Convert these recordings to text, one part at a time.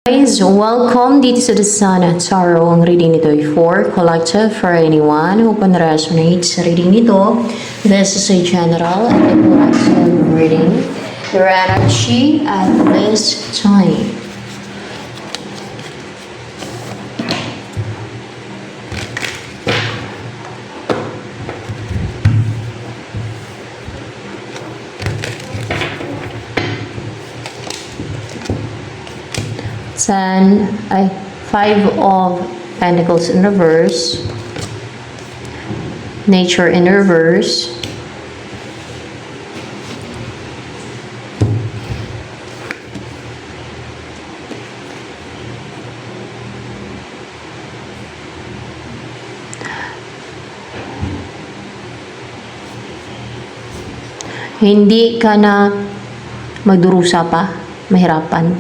Guys, welcome dito sa The Sun at Tarot. Ang reading nito ay for collective for anyone who can resonate sa reading nito. This is a general and collective reading. Your energy at this time. Five of Pentacles in reverse, Nature in reverse, hindi ka na magdurusa pa, mahirapan.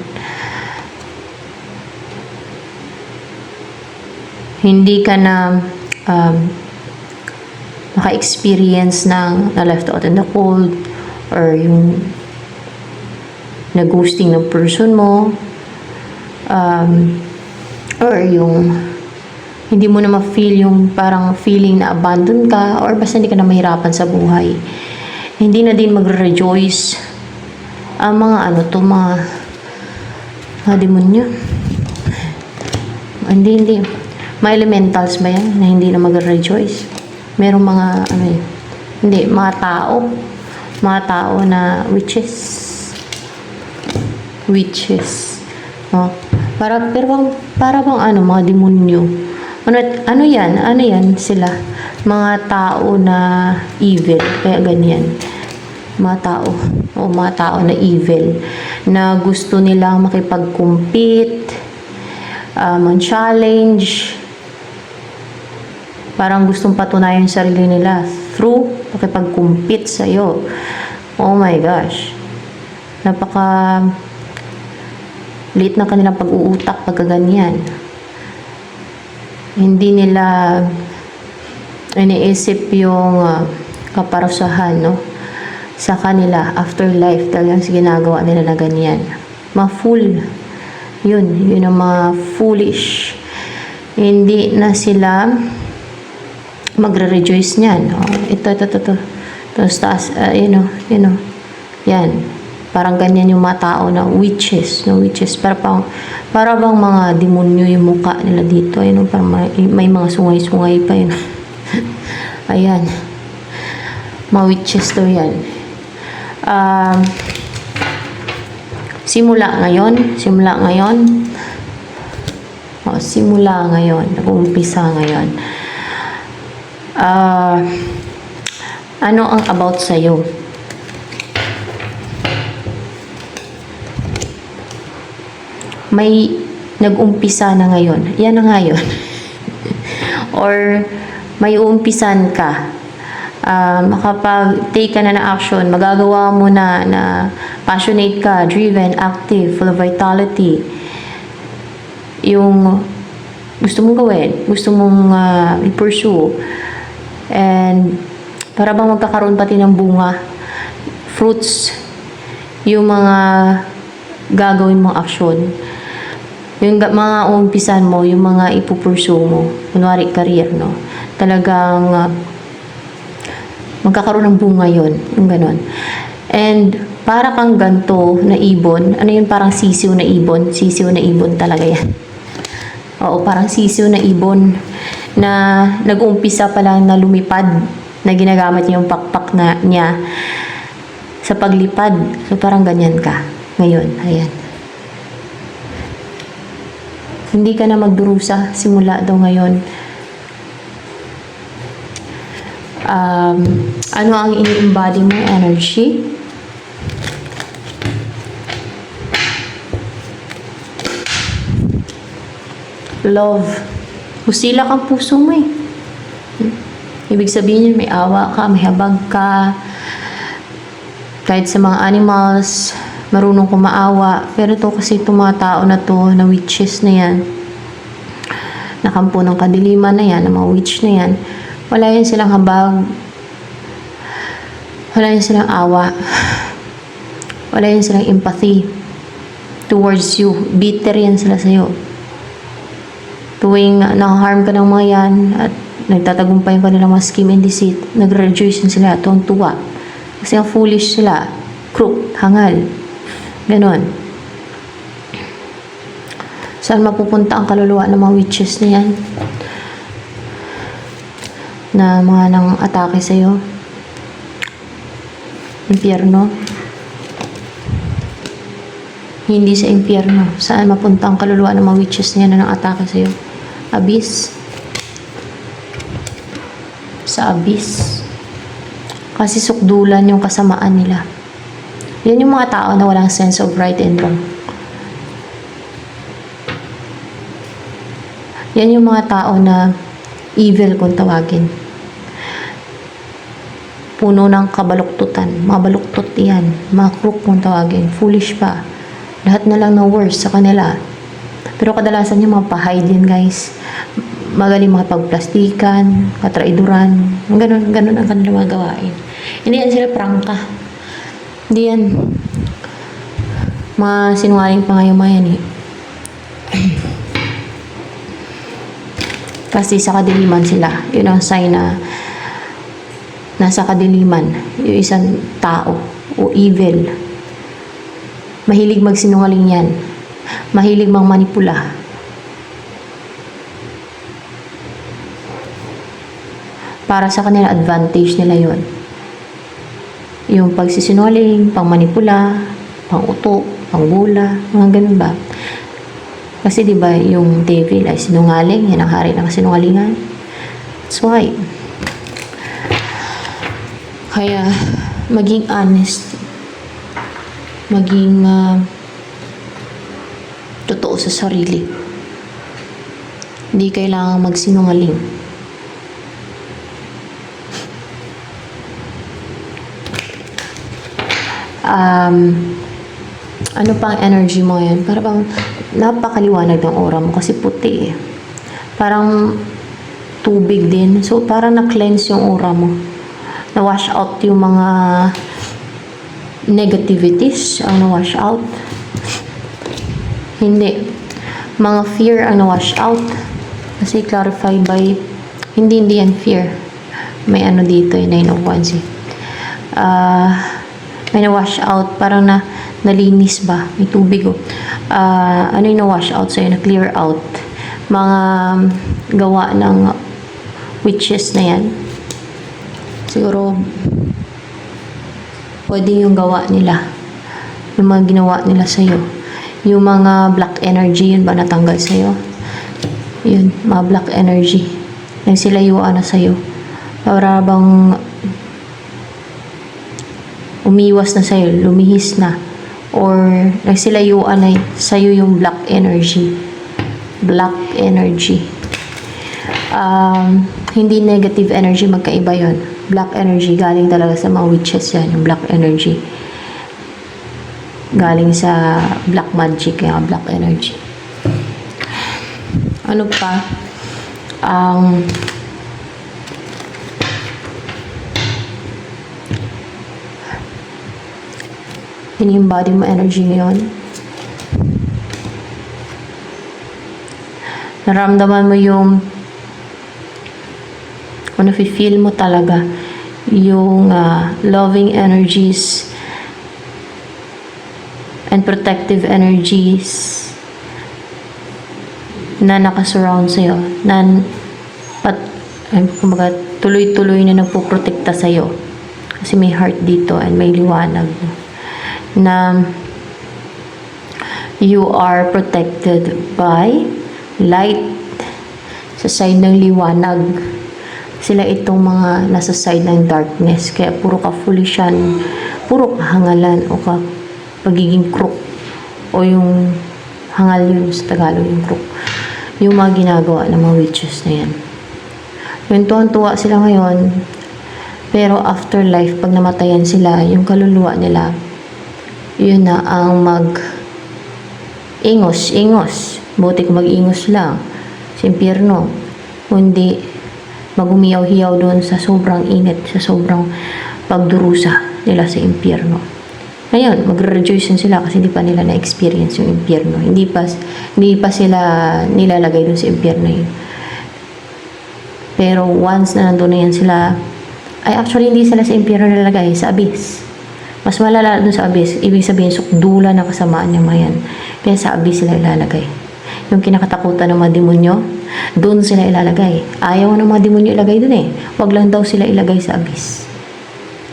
Hindi ka na maka-experience ng na-left out in the cold or yung na-ghosting ng person mo or yung hindi mo na ma-feel yung parang feeling na abandon ka or basta hindi ka na mahirapan sa buhay. Hindi na din magre-rejoice ang mga mga demonyo. Hindi. Mga elementals ba yan na hindi na mag-rejoice? Merong mga, hindi, mga tao na witches. No? Para bang mga demonyo. Ano yan sila? Mga tao na evil, kaya ganyan. Mga tao na evil, na gusto nilang makipag-compete, challenge, parang gustong patunayan yung sarili nila through pakipag-compete sa'yo. Oh my gosh. Napaka liit na kanilang pag-uutak pagka ganyan. Hindi nila iniisip yung kaparusahan, no? Sa kanila, afterlife, talagang ginagawa nila na ganyan. Ma-fool. Yun ang mga foolish. Hindi na sila magre-rejoice niyan. Ito. Tapos taas, yan. Parang ganyan yung mga tao na witches. Para bang mga demonyo yung mukha nila dito. Parang may mga sungay-sungay pa yun. Ayan. Mga witches to yan. Simula ngayon. Nag-uumpisa ngayon. Ano ang about sa'yo? May nag-umpisa na ngayon. Yan na ngayon. Or may uumpisan ka. Makapag-take ka na ng action, magagawa mo na passionate ka, driven, active, full of vitality. Yung gusto mong gawin, gusto mong i-pursue. And para bang magkakaroon pati ng bunga, fruits, yung mga gagawin mong action. Yung mga umpisan mo, yung mga ipupursue mo, kunwari career, no? Talagang magkakaroon ng bunga yun, yung ganon. And para kang ganto na ibon, ano yun, parang sisiw na ibon talaga yan. Oo, parang sisiw na ibon na nag-uumpisa pa lang na lumipad, na ginagamit niya yung pakpak niya sa paglipad. So parang ganyan ka ngayon. Ayan. Hindi ka na magdurusa simula daw ngayon. Ano ang ini-embody mo energy? Love. Husila kang puso mo eh. Ibig sabihin yun, may awa ka, may habag ka. Kahit sa mga animals, marunong kumaawa. Pero ito kasi itong mga tao na to, na witches na yan, nakampo ng kadiliman na yan, na mga witch na yan, wala yan silang habag. Wala yan silang awa. Wala yan silang empathy. towards you. Bitter yan sila sa'yo. Tuwing nakaharm ka ng mga yan at nagtatagumpay yung kanilang mga scheme and deceit, nag-rejoice sila, tuwang-tuwa. Kasi ang foolish sila, crook, hangal. Ganon. Saan mapupunta ang kaluluwa ng mga witches na yan? Na mga nang atake sa'yo? Impyerno? Hindi sa impyerno. Saan mapunta ang kaluluwa ng mga witches na yan na nang atake sa'yo? Abyss? Sa abyss. Kasi sukdulan yung kasamaan nila. Yan yung mga tao na walang sense of right and wrong. Yan yung mga tao na evil kung tawagin. Puno ng kabaluktutan. Mga baluktot yan. Mga crook kung tawagin. Foolish pa. Lahat na lang na worse sa kanila. Pero kadalasan yung mga pa-hide yan, guys. Magaling mga pagplastikan, katraiduran. Ganun ang kanilang mga gawain. Hindi yan sila prangka. Hindi yan. Mga sinungaling pa ngayon mga yan eh. Kasi sa kadiliman sila. Yun ang sign na nasa kadiliman. Yung isang tao o evil. Mahilig magsinungaling yan. Mahilig mangmanipula. Para sa kanila, advantage nila yon. Yung pagsisinungaling, pangmanipula, panguto, pangbula, mga ganun ba? Kasi di ba yung devil ay sinungaling, yan ang hari ng sinungalingan. That's why. Kaya, maging honest. Maging totoo sa sarili. Hindi kailangang magsinungaling. Ano pang energy mo yan? Para bang napakaliwanag ng aura mo kasi puti eh. Parang tubig din. So, parang na-cleanse yung aura mo. Na-wash out yung mga negativities ang na-wash out. Hindi. Mga fear ang na-wash out. Kasi clarified by hindi yan fear. May ano dito yung 9 of Wands eh. May na-wash out. Parang nalinis ba? May tubig oh. Ano yung na-wash out sa'yo? Na-clear out. Mga gawa ng witches na yan. Siguro pwede yung gawa nila. Yung mga ginawa nila sa'yo. Yung mga black energy, yun ba natanggal sa'yo? Yun, mga black energy. Nagsilayuan na sa'yo. Para bang umiwas na sa'yo, lumihis na. Or nagsilayuan na sa'yo yung black energy. Black energy. Hindi negative energy, magkaiba yon. Black energy, galing talaga sa mga witches yan, yung black energy. Galing sa black magic, kaya black energy. Ano pa? Ini-embody mo energy ngayon. Naramdaman mo yung nafe-feel mo talaga yung loving energies and protective energies na nakasurround sa'yo. Kumbaga, tuloy-tuloy na nagpuprotekta sa'yo. Kasi may heart dito and may liwanag. Na you are protected by light. Sa side ng liwanag. Sila itong mga nasa side ng darkness. Kaya puro ka foolishan, puro kahangalan o pagiging crook. O yung hangal yun sa Tagalog, yung crook. Yung mga ginagawa ng mga witches na yan. Yung tuwan-tuwa sila ngayon, pero afterlife, pag namatayan sila, yung kaluluwa nila, yun na ang ingos. Buti kung mag-ingos lang sa impyerno. Kundi magumiyaw-hiyaw doon sa sobrang init, sa sobrang pagdurusa nila sa impyerno. Ngayon, magre-rejoice yun sila kasi hindi pa nila na-experience yung impyerno. Hindi pa sila nilalagay dun sa impyerno yun. Pero once na nandun na yan sila, ay actually hindi sila sa impyerno nilalagay, sa abyss. Mas malala dun sa abyss, ibig sabihin sukdula na kasamaan niya mga yan. Kaya sa abyss sila ilalagay. Yung kinakatakutan ng mga demonyo, doon sila ilalagay. Ayaw ng mga demonyo ilagay dun eh. Wag lang daw sila ilagay sa abyss.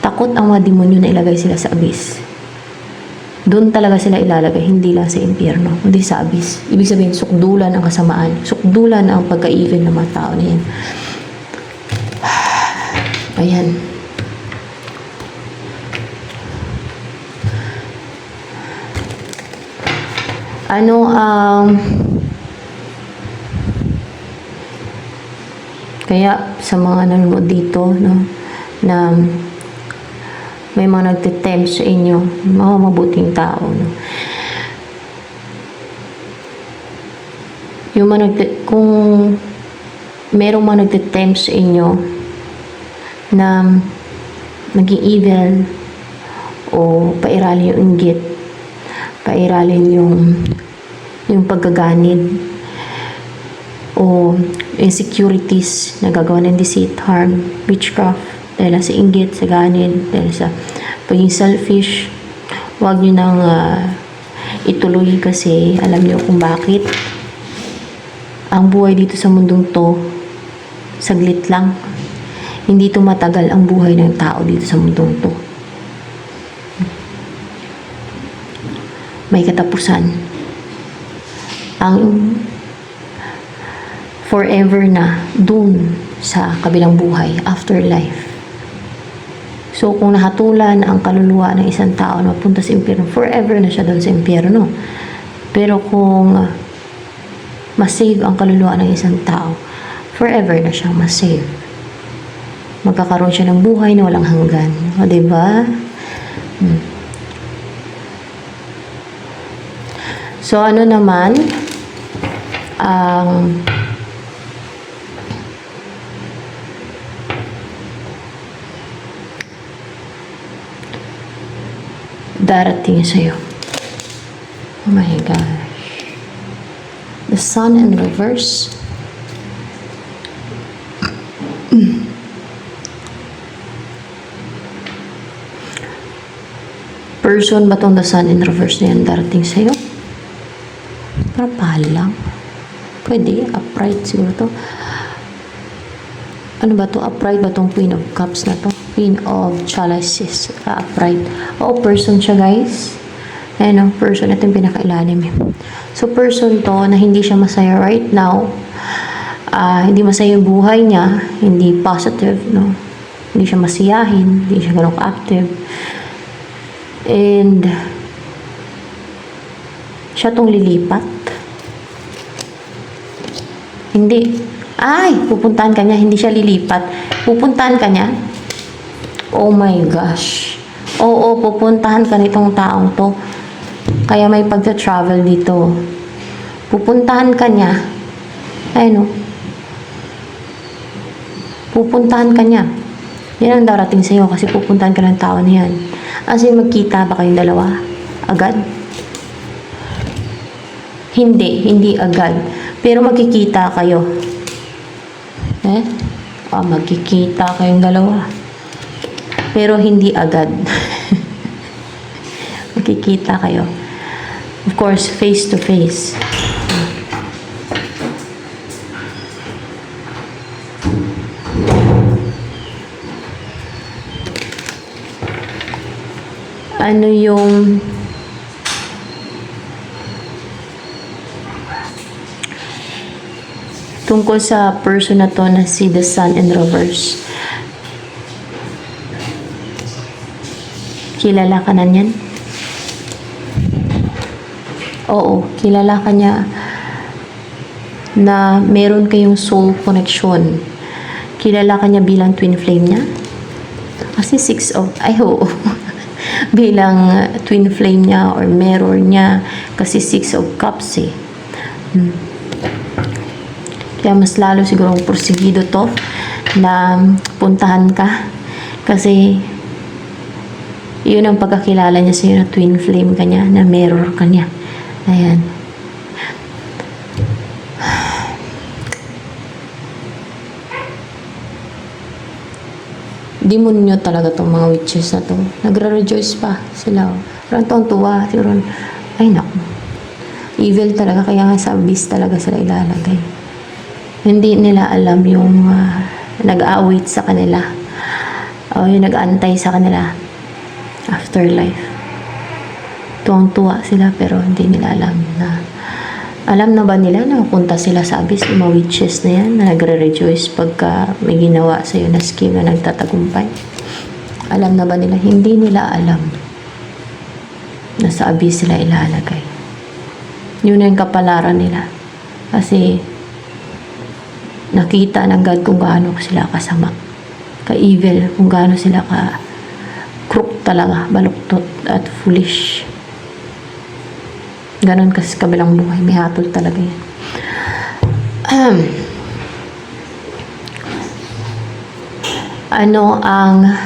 Takot ang mga demonyo na ilagay sila sa abyss. Doon talaga sila ilalagay, hindi lang sa impyerno, hindi sa abyss. Ibig sabihin, sukdulan ang kasamaan. Sukdulan ang pagka-evil ng mga tao na yan. Ayan. Ano kaya sa mga nanonood dito, no, na may mga nagtitempt sa inyo, mga mabuting tao, no? Yung kung merong mga nagtitempt sa inyo na maging evil o pairalin yung inggit, pairalin yung paggaganid o insecurities na gagawa ng deceit, harm, witchcraft, dahil sa inggit, sa ganid, dahil sa pagiging selfish. Huwag nyo nang ituloy kasi alam nyo kung bakit. Ang buhay dito sa mundong to, saglit lang. Hindi to matagal ang buhay ng tao dito sa mundong to. May katapusan. Ang forever na dun sa kabilang buhay, afterlife. So, kung nahatulan ang kaluluwa ng isang tao na mapunta sa impyerno, forever na siya doon sa impyerno. Pero kung masave ang kaluluwa ng isang tao, forever na siya masave. Magkakaroon siya ng buhay na walang hanggan. O, diba? So, ano naman, ang darating sa'yo. Oh my gosh. The sun in reverse. Person ba tong the sun in reverse na yan darating sa'yo? Parang pahal lang. Pwede, upright siguro to. Ano ba to? Upright ba tong Queen of Cups na to? Queen of Chalices. Upright. Oo, person siya, guys. Ayan o, person. Ito yung pinakailalim. So, person to na hindi siya masaya right now. Hindi masaya yung buhay niya. Hindi positive, no? Hindi siya masiyahin. Hindi siya ganun active. And siya tong lilipat. Hindi. Ay, pupuntahan ka niya. Hindi siya lilipat. Pupuntahan ka niya. Oh my gosh. Oo, pupuntahan ka nitong taong to. Kaya may pagta-travel dito. Pupuntahan ka niya. Ayun o. Pupuntahan ka niya. Yan ang darating sa'yo kasi pupuntahan ka ng tao na yan. As in, magkita ba kayong dalawa? Agad? Hindi agad. Pero magkikita kayo. Magkikita kayong dalawa. Pero hindi agad. Magkikita kayo. Of course, face to face. Ano yung tungkol sa person na to na si the sun in reverse? Kilala ka na niyan? Oo, kilala ka niya na meron kayong soul connection. Kilala ka niya bilang twin flame niya? Kasi oo. Bilang twin flame niya or mirror niya. Kasi 6 of cups eh. Kaya mas lalo siguro porsigido to na puntahan ka. Kasi Yun ang pagkakilala niya sa'yo na twin flame kanya, na mirror kanya. Ayan. Demonyo talaga tong mga witches na to. Nagre-rejoice pa sila. Parang tuwang-tuwa. Siguro, ay naku. Evil talaga. Kaya nga sa abyss talaga sila ilalagay. Hindi nila alam yung nag-await sa kanila. O yung nag-antay sa kanila. Afterlife. Tuwang-tuwa sila pero hindi nila alam na. Alam na ba nila na punta sila sa abyss, yung mga witches na yan, na nagre-rejoice pagka may ginawa sa'yo na scheme na nagtatagumpay? Alam na ba nila? Hindi nila alam na sa abyss sila ilalagay. Yun yung kapalaran nila. Kasi nakita ng God kung gaano sila kasama. Ka-evil, kung gaano sila ka-crook talaga, baluktot at foolish. Ganon kasi kabilang buhay. May hatol talaga yan. Ano ang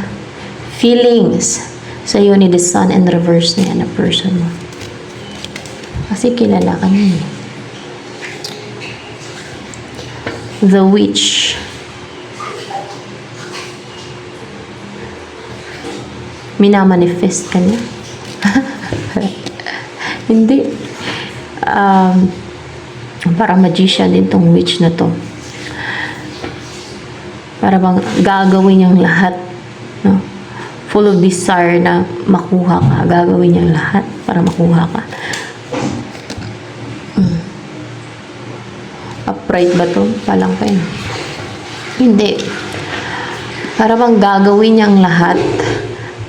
feelings sa'yo ni the sun and reverse na yan na person mo? Kasi kilala ka niya eh. The witch. Minamanifest ka niya? Hindi. Para magician din tong witch na to. Para bang gagawin niyang lahat, no? Full of desire na makuha ka. Gagawin niyang lahat para makuha ka. Upright ba to? Palang pa yun. Hindi. Para bang gagawin niyang lahat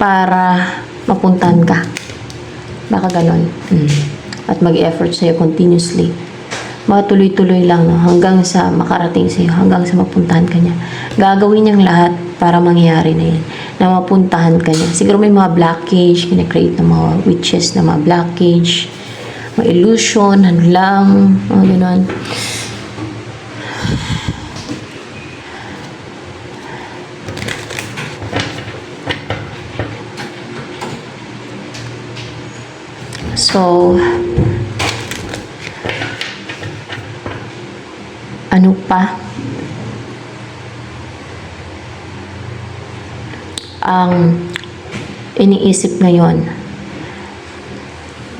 para mapuntahan ka. Baka ganon. At mag-effort sa'yo continuously. Matuloy-tuloy lang, no? Hanggang sa makarating sa'yo, hanggang sa mapuntahan ka niya. Gagawin niyang lahat para mangyari na yan. Na mapuntahan ka niya. Siguro may mga blockage, kina-create ng mga witches na mga blockage, mga illusion, hadlang, mga gano'n. So, ano pa ang iniisip ngayon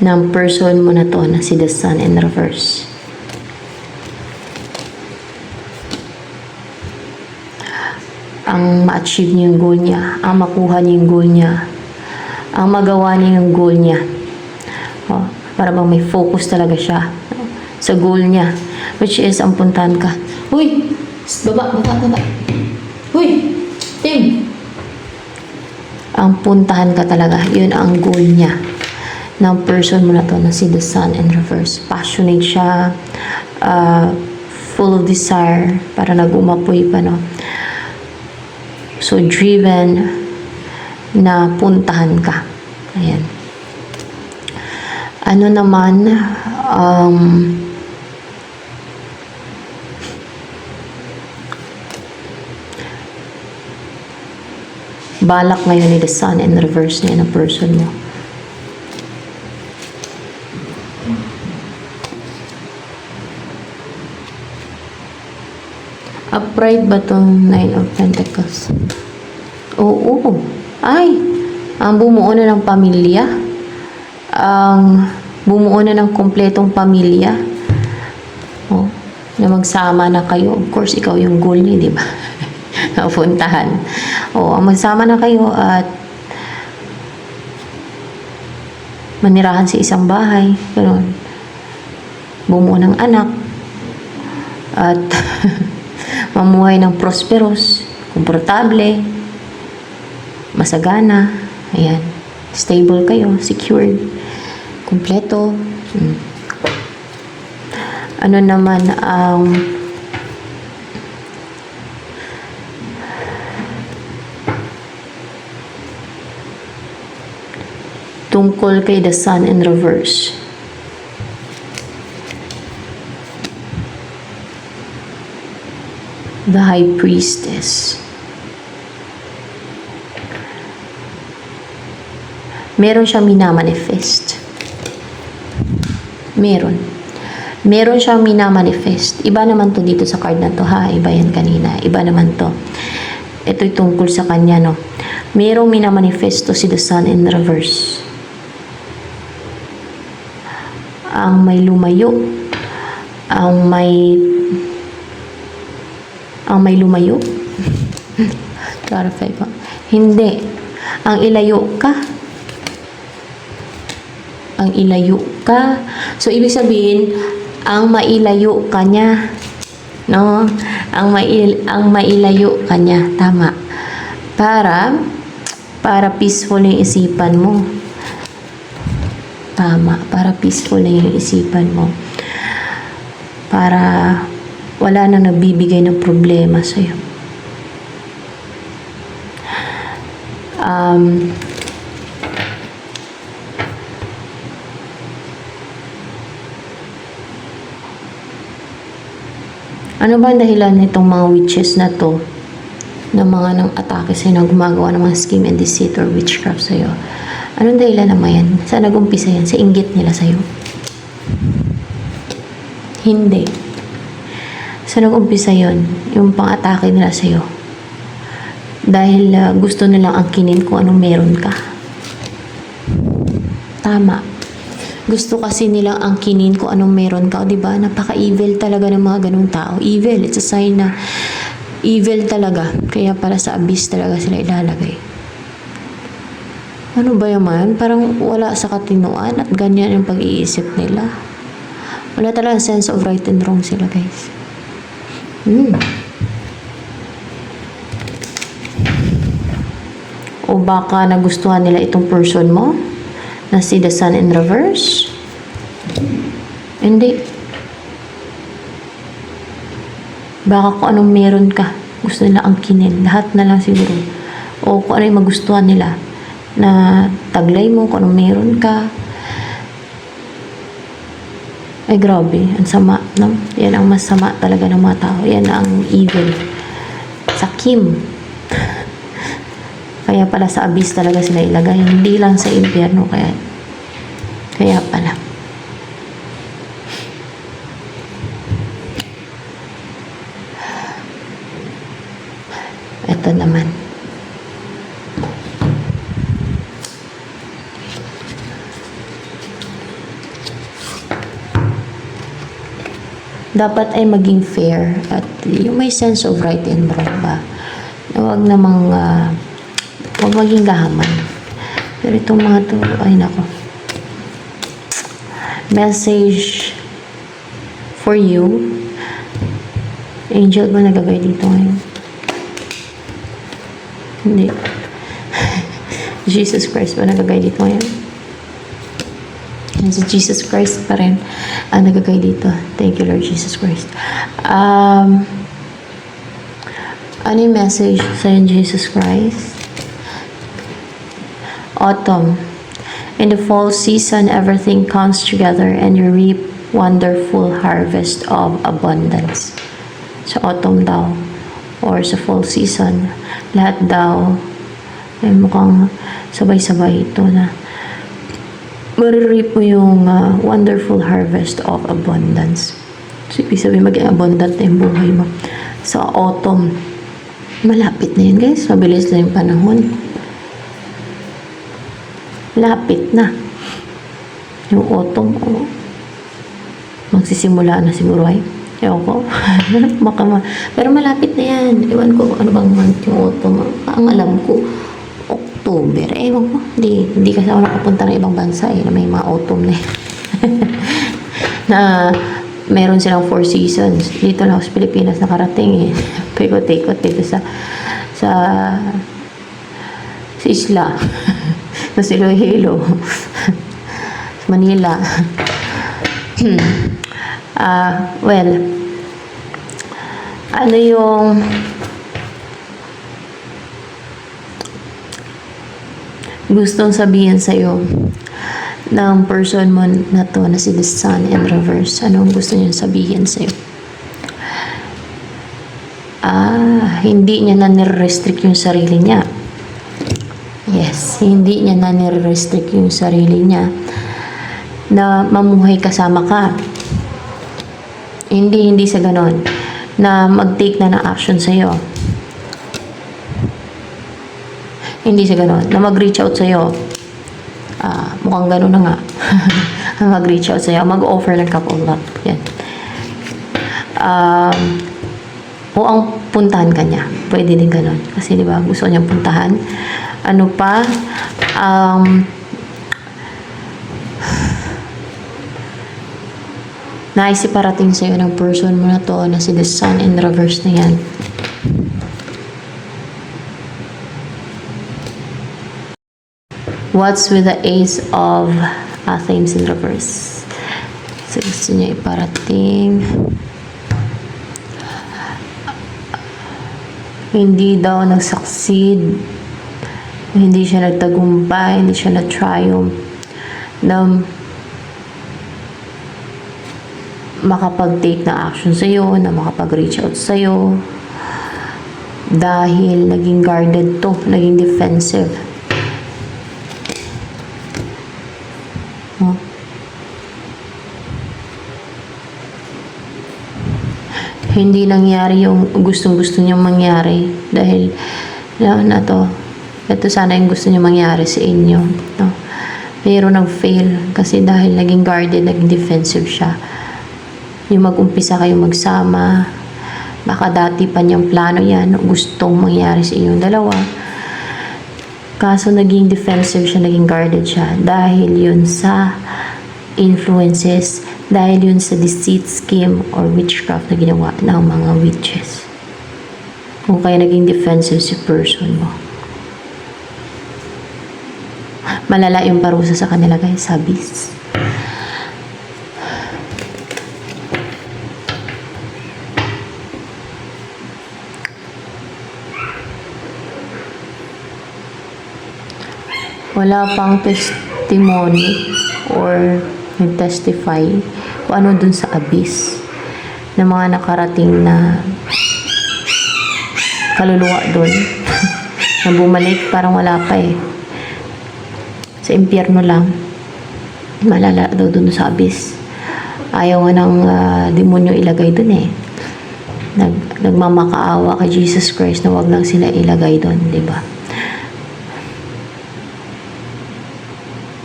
ng person mo na to na si the sun in reverse? Ang ma-achieve niya yung goal niya, ang makuha niya yung goal niya, ang magawa niya yung goal niya. Para bang may focus talaga siya sa goal niya, which is ang puntahan ka. Uy! Baba! Uy! Tim! Ang puntahan ka talaga, yun ang goal niya ng person mo na to na si the sun in reverse. Passionate siya, full of desire, para nag-umapoy pa, no? So driven na puntahan ka. Ayan. Ano naman, balak ngayon ni the sun in reverse na yan ang person mo. Upright ba itong 9 of Pentacles? Oo. Ay, ang bumuo na ng pamilya. Ang bumuo na ng kompletong pamilya. Oh, na magsama na kayo. Of course, ikaw yung goal niya, di ba? Napuntahan. Oh, ang magsama na kayo at manirahan sa isang bahay. Ganun. Bumuo ng anak. At mamuhay ng prosperous, komportable, masagana. Ayan. Stable kayo, secured, kumpleto. Ano naman ang tungkol kay the sun in reverse? The High Priestess. Meron siyang minamanifest. Meron siyang minamanifest. Iba naman to dito sa card na to, ha? Iba yan kanina. Iba naman to. Ito'y tungkol sa kanya, no? Merong minamanifesto si the Sun in reverse. Ang may lumayo. Ang may lumayo. Clarify pa. Hindi. Ang ilayo ka. Ang ilayo ka. So, ibig sabihin, ang mailayo ka niya. No? Ang mailayo ka niya. Tama. Para peaceful yung isipan mo. Tama. Para peaceful yung isipan mo. Para wala na nagbibigay ng problema sa'yo. Ano ba ang dahilan nitong mga witches na to? Na mga nang atake sa'yo, na gumagawa ng mga scheme and deceit or witchcraft sa'yo? Anong dahilan naman yan? Saan nag-umpisa yan? Sa inggit nila sa'yo? Hindi. Saan nag-umpisa yun? Yung pang-atake nila sa'yo? Dahil gusto nilang angkinin kung anong meron ka. Tama. Gusto kasi nilang angkinin kung anong meron ka. O diba? Napaka-evil talaga ng mga ganung tao. Evil. It's a sign na evil talaga. Kaya para sa abyss talaga sila ilalagay. Ano ba yaman? Parang wala sa katinuan at ganyan yung pag-iisip nila. Wala talaga sense of right and wrong sila, guys. O baka nagustuhan nila itong person mo na si the Sun in reverse? Hindi. Baka kung anong meron ka, gusto nila angkinin. Lahat na lang siguro. O kung ano yung magustuhan nila na taglay mo, kung anong meron ka. Ay, grabe. Ang sama, no? Yan ang masama talaga ng mga tao. Yan ang evil. Sakim. Kaya pala sa abyss talaga sila ilagay. Hindi lang sa impyerno. Kaya pala. Ito naman. Dapat ay maging fair at yung may sense of right and wrong ba. Huwag namang huwag maging gahaman. Pero itong mga to, ay nako. Message for you. Angel ba nagagay dito ngayon? Hindi. Jesus Christ ba nagagay dito ngayon? Si Jesus Christ pa rin ang nagagay dito. Thank you, Lord Jesus Christ. Ano yung message sa Jesus Christ? Autumn. In the fall season, everything comes together and you reap wonderful harvest of abundance. Sa autumn daw, or sa fall season, lahat daw ay mukhang sabay-sabay ito na maririp mo yung wonderful harvest of abundance. So, ibig sabihin maging abundant na yung buhay mo. Sa autumn, malapit na yun, guys. Mabilis na yung panahon. Lapit na. Yung autumn, magsisimula na siguro ay. Ewan ko. Pero malapit na yan. Ewan ko ano bang month yung autumn. Ang alam ko, October. Ewan ko. Hindi kasi ako nakapunta ng ibang bansa na may mga autumn na na meron silang 4 seasons. Dito lang sa Pilipinas nakarating Paikot-ikot dito sa isla. Sa Iloilo. Manila. Well, ano yung gustong sabihin sa'yo ng person mo na to na si the Sun in reverse? Anong gusto niya sabihin sa'yo? Hindi niya na nire-restrict yung sarili niya. Yes. access. Hindi niya na nire-restrict yung sarili niya na mamuhay kasama ka. Hindi sa ganon na mag-take na ng action sa'yo. Hindi sa ganon na mag-reach out sa'yo. Mukhang ganon na nga. Mag-reach out sa'yo, mag-offer ng couple love. Yan. O ang puntahan ka niya. Pwede din ganon. Kasi di ba gusto niyang puntahan. Ano pa? Naisiparating sa'yo ng person mo na to na si the sun in reverse na yan. What's with the ace of flames in reverse? So gusto niya iparating. Hindi daw nag-succeed. Hindi siya nagtagumpay. Hindi siya na-triumph. Na makapag-take na action sa'yo, na makapag-reach out sa'yo. Dahil naging guarded to. Naging defensive. Hindi nangyari yung gustong-gusto niyang mangyari dahil ito sana yung gusto niya mangyari sa inyo, no? Pero nag-fail kasi dahil naging guarded, naging defensive siya. Yung mag-umpisa kayo magsama, baka dati pa niyang plano yan, gustong mangyari sa inyong dalawa, kaso naging defensive siya, naging guarded siya dahil yun sa influences, dahil yun sa deceit, scheme, or witchcraft na ginawa ng mga witches. Kung kaya naging defensive si person mo. Malala yung parusa sa kanila, guys, sabis. Wala pang testimony or nag-testify kung ano dun sa abyss na mga nakarating na kaluluwa dun na bumalik, parang wala pa eh, sa impyerno lang. Malala daw dun sa abyss. Ayaw nga ng demonyo ilagay dun eh. Nagmamakaawa kay Jesus Christ na wag lang sila ilagay dun, di ba?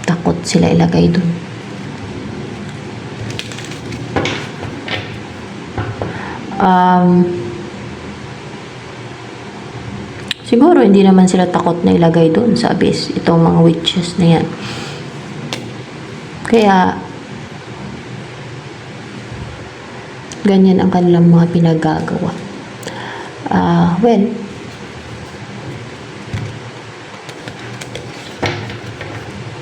Takot sila ilagay dun. Siguro hindi naman sila takot na ilagay doon sa abyss itong mga witches na yan. Kaya ganyan ang kanilang mga pinagagawa. Well,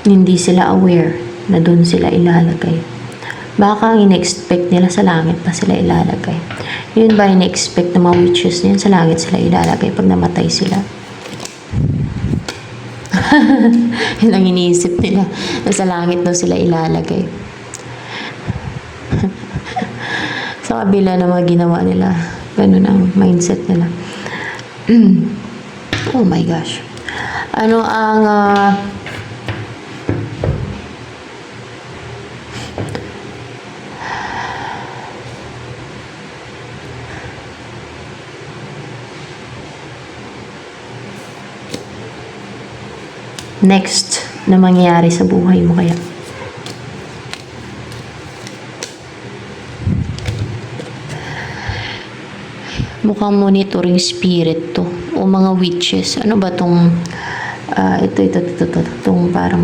hindi sila aware na doon sila ilalagay. Baka ang ina-expect nila sa langit pa sila ilalagay. Yun ba ina-expect ng mga witches niyan? Sa langit sila ilalagay pag namatay sila. Yun ang iniisip nila. Na sa langit daw sila ilalagay. Sa kabila ng mga ginawa nila. Ganun ang mindset nila. Oh my gosh. Ano ang next na mangyayari sa buhay mo kaya? Mukhang monitoring spirit to o mga witches. Ano ba tong itong parang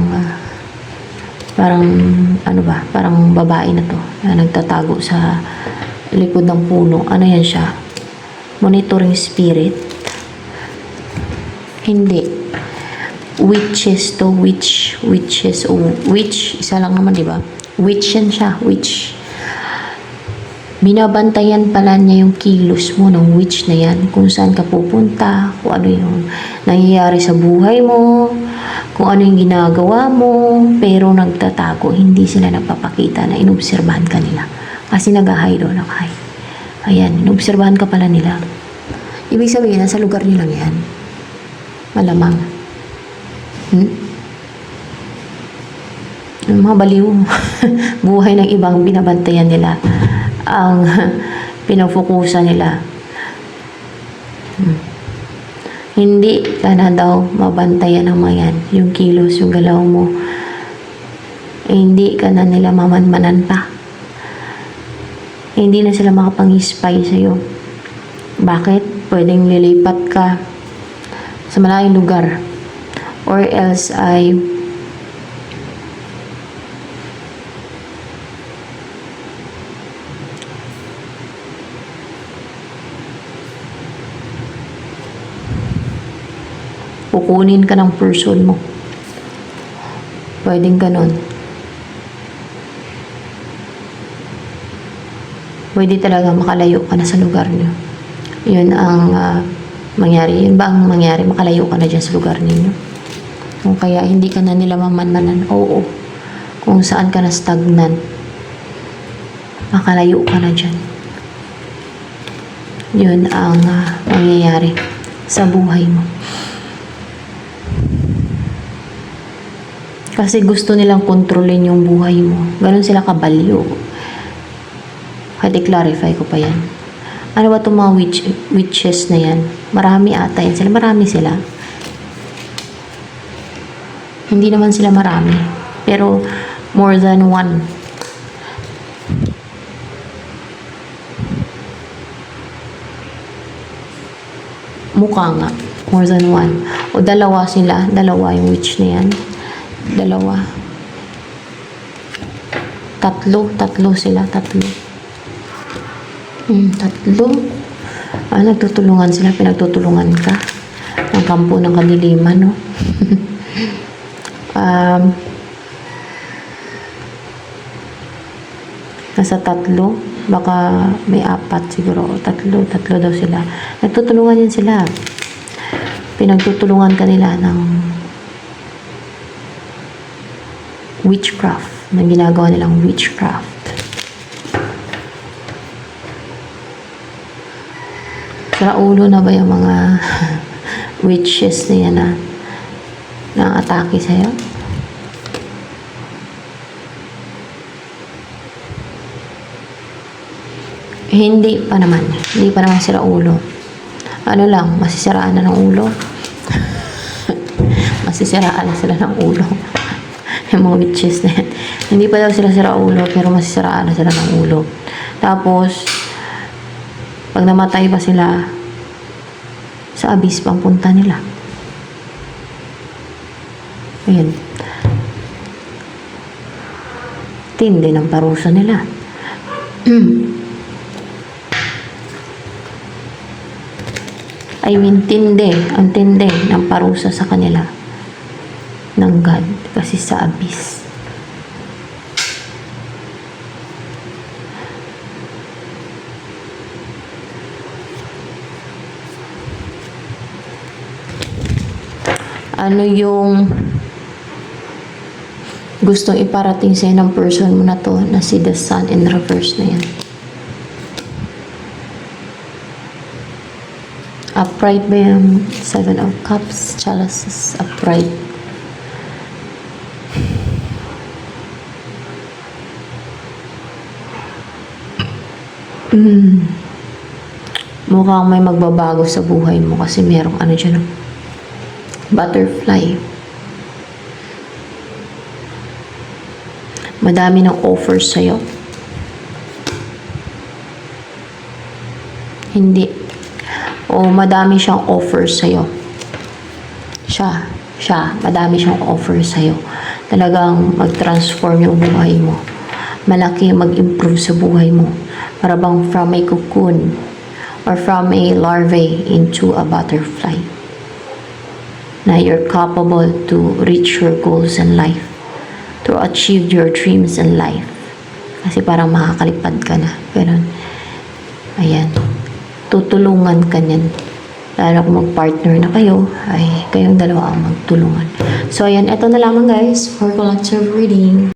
ano ba? Parang babae na to na nagtatago sa likod ng puno. Ano yan siya? Monitoring spirit? Hindi. Witches to, witches, o witch, isa lang naman, di ba? Witch yan siya, witch. Binabantayan pala niya yung kilos mo ng witch na yan, kung saan ka pupunta, kung ano yung nangyayari sa buhay mo, kung ano yung ginagawa mo, pero nagtatago, hindi sila nagpapakita na inobserbahan ka nila. Kasi nag-hide o nag-hide. Ayan, inobserbahan ka pala nila. Ibig sabihin, nasa lugar nilang yan. Malamang. Yung mga baliw. Buhay ng ibang binabantayan nila. Ang pinafokusan nila. Hindi ka na daw mabantayan ng mga yan. Yung kilos, yung galaw mo. Hindi ka na nila mamanmanan pa. Hindi na sila makapang-spy sa'yo. Bakit? Pwedeng lilipat ka sa malayong lugar. Or else ay kukunin ka ng person mo. Pwedeng ganon. Pwede talaga makalayo ka na sa lugar niyo. Yun ang mangyari. Yun ba ang mangyari? Makalayo ka na dyan sa lugar ninyo. Kung kaya hindi ka na nila mamanmanan. Oo. Kung saan ka na stagnant. Makalayo ka na dyan. Yun ang mangyayari sa buhay mo. Kasi gusto nilang kontrolin yung buhay mo. Ganon sila kabalyo. Kahit i-clarify ko pa yan. Ano ba itong mga witches na yan? Marami ata yan sila. Marami sila. Hindi naman sila marami. Pero more than one. Mukha nga. More than one. O dalawa sila. Dalawa yung witch na yan. Dalawa. Tatlo sila. Tatlo. Nagtutulungan sila. Pinagtutulungan ka. Ang kampo ng kadiliman, no? Nasa tatlo. Baka may apat siguro. Tatlo daw sila. Nagtutulungan yan sila. Pinagtutulungan kanila ng witchcraft. Ng ginagawa nilang witchcraft. Sa ulo na ba yung mga witches na yan na atake sa'yo? Hindi pa naman. Hindi pa naman sila ulo. Ano lang, masisiraan na ng ulo. Masisiraan na sila ng ulo. Yung mga witches na yan. Hindi pa daw sila sira ulo, pero masisiraan na sila ng ulo. Tapos, pag namatay pa sila, sa abyss pang punta nila. Ayan. Tindi ng parusa nila. I mean, tindi. Ang tindi ng parusa sa kanila. Ng God. Kasi sa abyss. Ano yung gustong iparating sa'yo ng person mo na to na si the sun in reverse na yan. Upright ba yung 7 of Cups? Chalices, upright. Mukhang may magbabago sa buhay mo kasi merong ano dyan, butterfly. Madami ng offers sa'yo. Hindi. O madami siyang offers sa'yo. Siya. Madami siyang offers sa'yo. Talagang mag-transform yung buhay mo. Malaki mag-improve sa buhay mo. Para bang from a cocoon or from a larvae into a butterfly. Na you're capable to reach your goals in life, to achieve your dreams in life. Kasi parang makakalipad ka na. Pero, ayan, tutulungan ka niyan. Lalo kung mag-partner na kayo, ay kayong dalawa ang magtulungan. So, ayan, eto na lamang guys for collective reading.